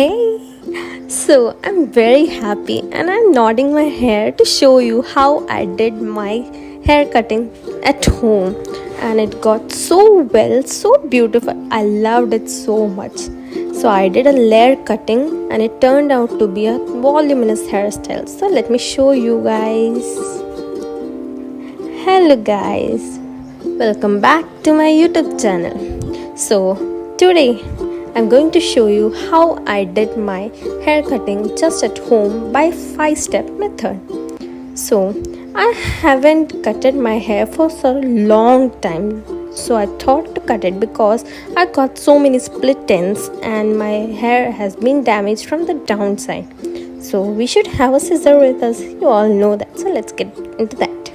Hey, so I'm very happy and I'm nodding my hair to show you how I did my hair cutting at home, and it got so well, so beautiful. I loved it so much. So I did a layer cutting and it turned out to be a voluminous hairstyle. So let me show you guys. Hello guys, welcome back to my YouTube channel. So today I'm going to show you how I did my hair cutting just at home by 5-step method. So I haven't cutted my hair for so long time, so I thought to cut it because I got so many split ends and my hair has been damaged from the downside. So we should have a scissor with us, you all know that. So let's get into that.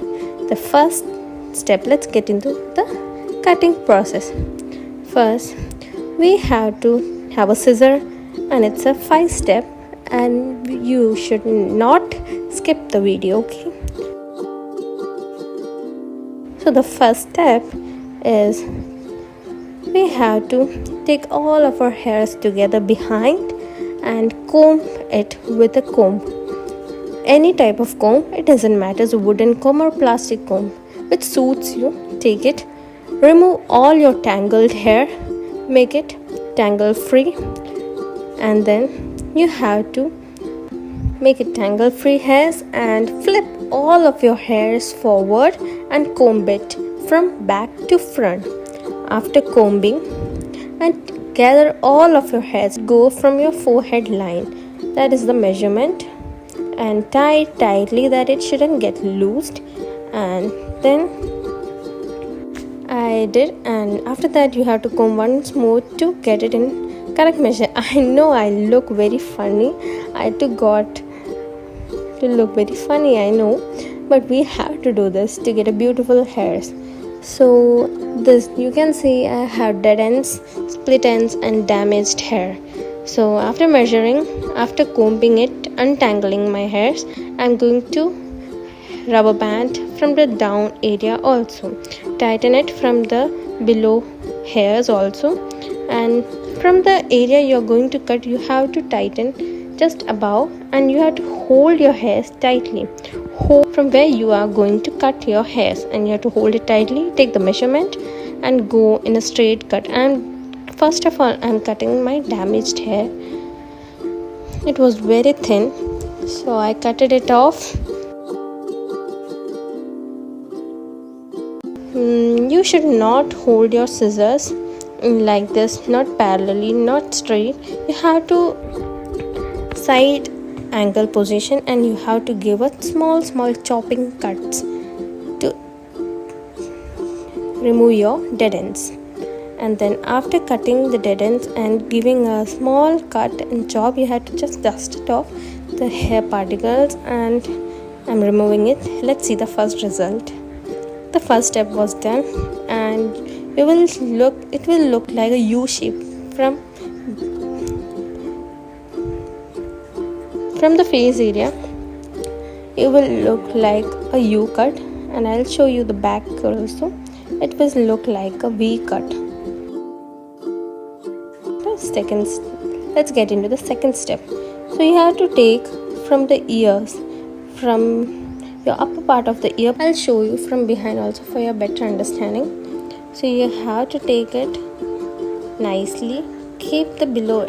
The first step, let's get into the cutting process. First we have to have a scissor, and it's a 5-step, and you should not skip the video, okay? So the first step is we have to take all of our hairs together behind and comb it with a comb. Any type of comb, it doesn't matter, it's a wooden comb or plastic comb, which suits you. Take it, remove all your tangled hair, make it tangle free, and then you have to make it tangle free hairs and flip all of your hairs forward and comb it from back to front. After combing, and gather all of your hairs, go from your forehead line, that is the measurement, and tie it tightly that it shouldn't get loosed. And then I did, and after that you have to comb once more to get it in correct measure. I know I look very funny, I too got to look very funny, I know, but we have to do this to get a beautiful hairs. So this, you can see I have dead ends, split ends and damaged hair. So after measuring, after combing it, untangling my hairs, I'm going to rubber band from the down area also, tighten it from the below hairs also, and from the area you're going to cut you have to tighten just above, and you have to hold your hairs tightly. Hold from where you are going to cut your hairs, and you have to hold it tightly, take the measurement and go in a straight cut. And first of all, I'm cutting my damaged hair. It was very thin, so I cutted it off. You should not hold your scissors like this, not parallelly, not straight. You have to side angle position, and you have to give a small chopping cuts to remove your dead ends. And then after cutting the dead ends and giving a small cut and chop, you have to just dust it off the hair particles, and I'm removing it. Let's see the first result. The first step was done, and it will look like a U shape from the face area. It will look like a U cut, and I'll show you the back also. It will look like a V cut. Let's get into the second step. So you have to take from the ears, from your upper part of the ear. I'll show you from behind also for your better understanding. So you have to take it nicely, keep the below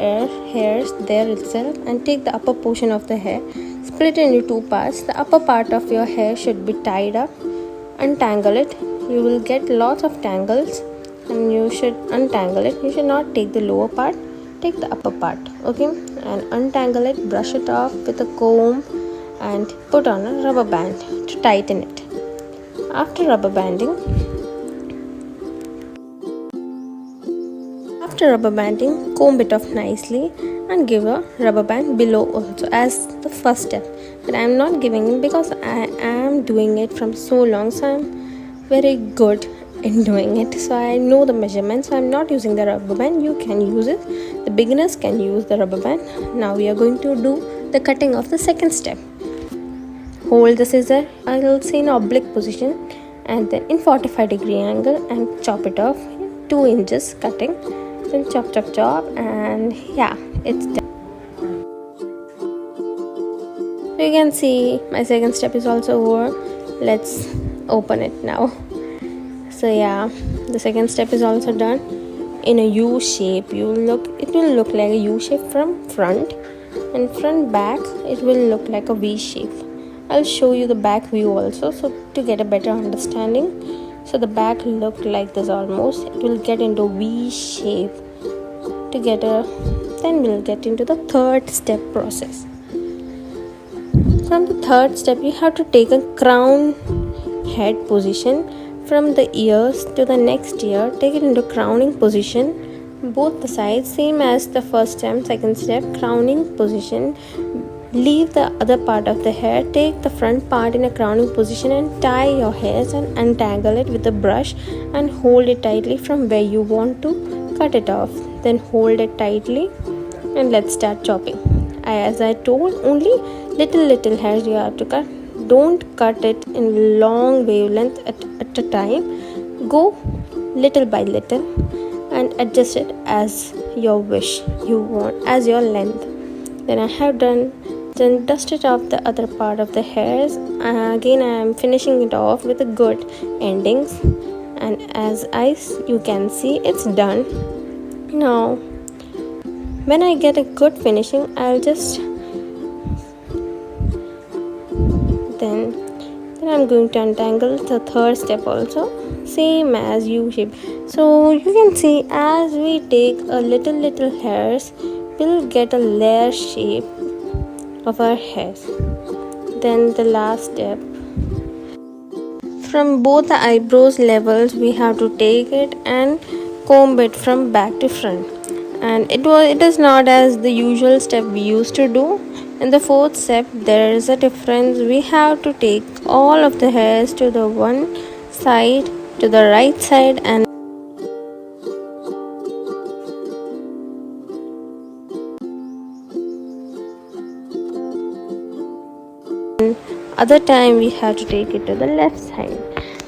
hairs there itself, and take the upper portion of the hair, split it into two parts. The upper part of your hair should be tied up, untangle it. You will get lots of tangles, and you should untangle it. You should not take the lower part, take the upper part, okay, and untangle it, brush it off with a comb and put on a rubber band to tighten it. After rubber banding, comb it off nicely and give a rubber band below also as the first step. But I am not giving it because I am doing it from so long, so I am very good in doing it, so I know the measurements. So I'm not using the rubber band. You can use it, the beginners can use the rubber band. Now we are going to do the cutting of the second step. Hold the scissor, I will say in oblique position, and then in 45-degree angle, and chop it off 2 inches cutting. Then chop, and yeah, it's done. you can see my second step is also over. Let's open it now. So yeah, the second step is also done. In a U shape, it will look like a U shape from front, and front back it will look like a V shape. I'll show you the back view also, so to get a better understanding. So the back look like this almost. It will get into V shape. Then we'll get into the third step process. From the third step, you have to take a crown head position. From the ears to the next ear, take it into crowning position. Both the sides, same as the first step, second step, crowning position. Leave the other part of the hair, take the front part in a crowning position and tie your hairs and untangle it with a brush and hold it tightly from where you want to cut it off. Then hold it tightly and let's start chopping. As I told, only little hairs you have to cut. Don't cut it in long wavelength at a time. Go little by little and adjust it as your wish you want, as your length. Then I have then dusted off the other part of the hairs. Again I am finishing it off with a good endings, and as you can see, it's done. Now when I get a good finishing, I'll just then I'm going to untangle the third step also, same as U shape. So you can see, as we take a little hairs, we'll get a layer shape of our hairs. Then the last step, from both the eyebrows levels, we have to take it and comb it from back to front. And it is not as the usual step we used to do. In the fourth step, there is a difference. We have to take all of the hairs to the one side, to the right side, and other time we have to take it to the left side,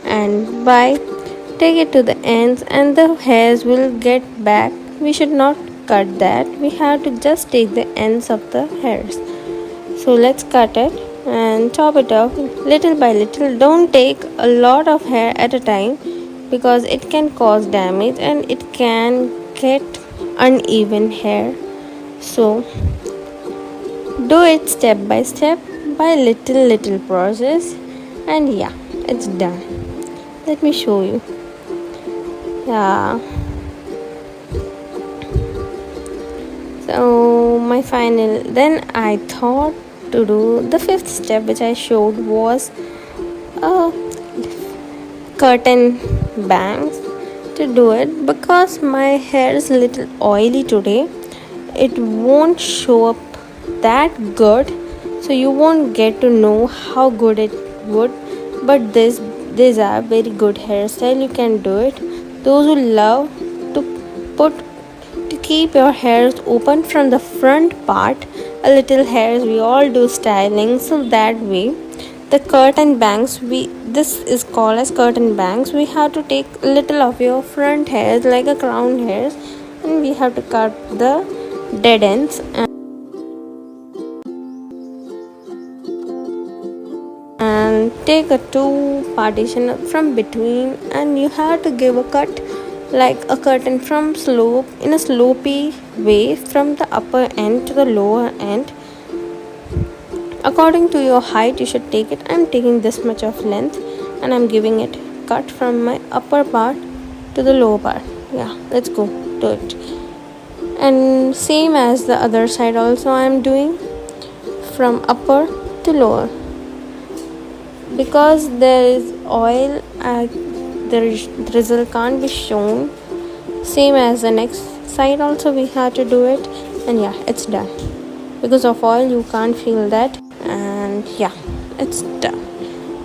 and by take it to the ends and the hairs will get back. We should not cut that. We have to just take the ends of the hairs. So let's cut it and chop it off little by little. Don't take a lot of hair at a time because it can cause damage and it can get uneven hair. So do it step by step, by little process, and yeah, it's done. Let me show you. Yeah. So my final, then I thought to do the fifth step, which I showed, was a curtain bangs. To do it, because my hair is a little oily today, it won't show up that good, so you won't get to know how good it would. But these are very good hairstyle. You can do it. Those who love to keep your hairs open from the front part, a little hairs, we all do styling, so that way the curtain bangs, this is called as curtain bangs. We have to take a little of your front hairs like a crown hairs, and we have to cut the dead ends and take a two partition from between, and you have to give a cut like a curtain from slope, in a slopey way, from the upper end to the lower end. According to your height, you should take it. I'm taking this much of length and I'm giving it cut from my upper part to the lower part. Yeah, let's go do it. And same as the other side also, I'm doing from upper to lower. Because there is oil, the result can't be shown. Same as the next side also, we have to do it. And yeah, it's done. Because of oil, you can't feel that. And yeah, it's done.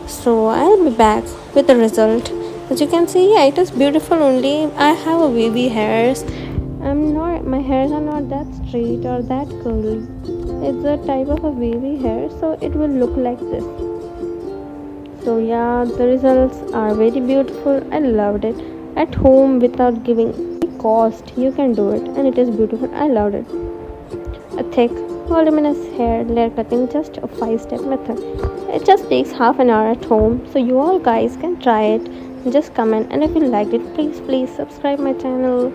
So I'll be back with the result. As you can see, yeah, it is beautiful. Only I have a wavy hairs. My hairs are not that straight or that curly. It's a type of a wavy hair, so it will look like this. So yeah, the results are very beautiful. I loved it. At home, without giving any cost, you can do it, and it is beautiful. I loved it. A thick voluminous hair layer cutting, just a 5-step method. It just takes half an hour at home, so you all guys can try it. Just comment, and if you liked it, please subscribe my channel.